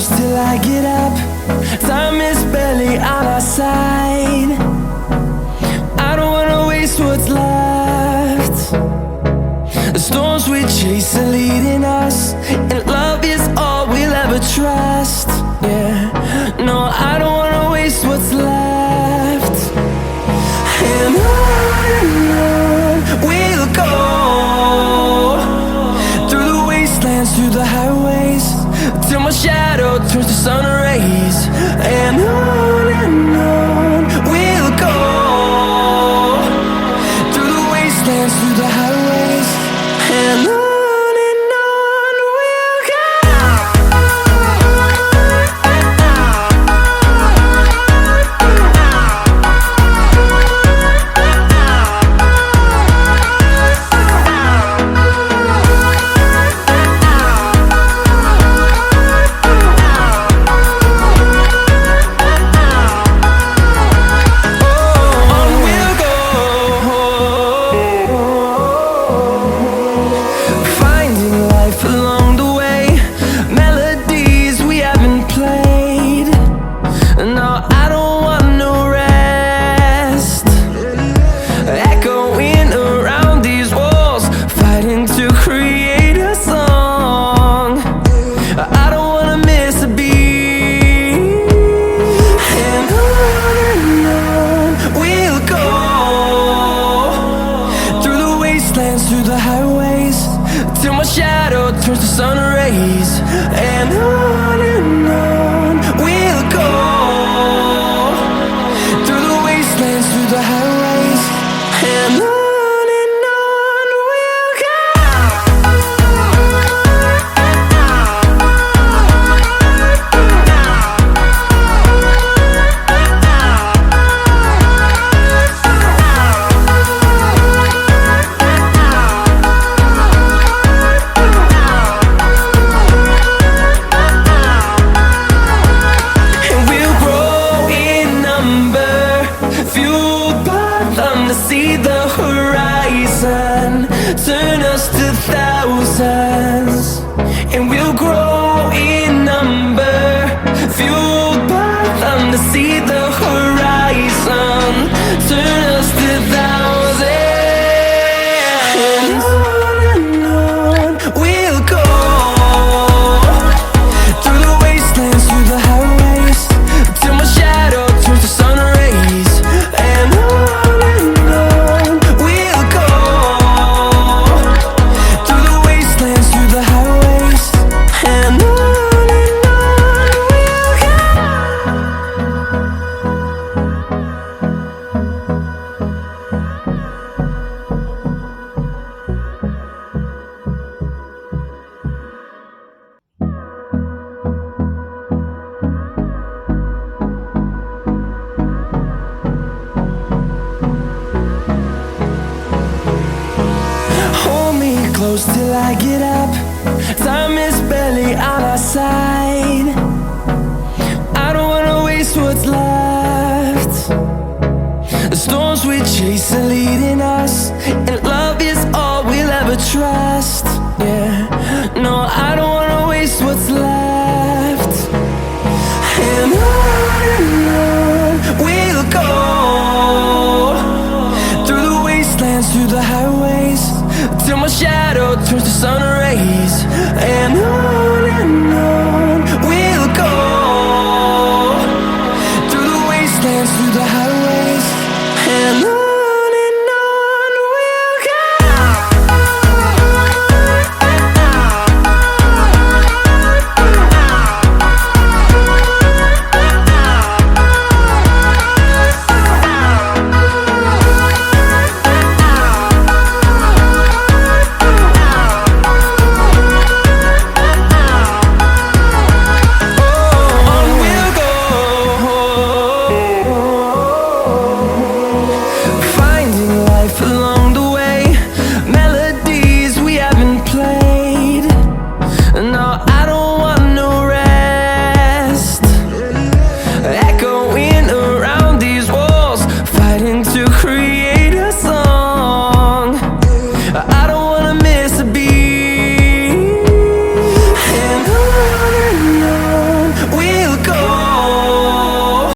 close till I get up. Time is barely on our side. I don't wanna waste what's left. The storms we chase are leading us, and love is all we'll ever trust. Yeah, no, I don't wanna waste what's left. And on we'll go, through the wastelands, through the highways, till my shadow turns to sun rays. And on we'll go, through the wastelands, through the highways, and on. Through the highways, till my shadow turns to sun rays. And on we'll go, through the wastelands, through the highways, and on. See the horizon turn us to thousands, and we'll grow in number, fueled by them. To see the horizon turn us to thousands, and on we'll go, through the wastelands, through the highways, till my shadow turns to sun rays. And on close till I get up. Time is barely on our side. I don't wanna waste what's left. The storms we chase are leading us, and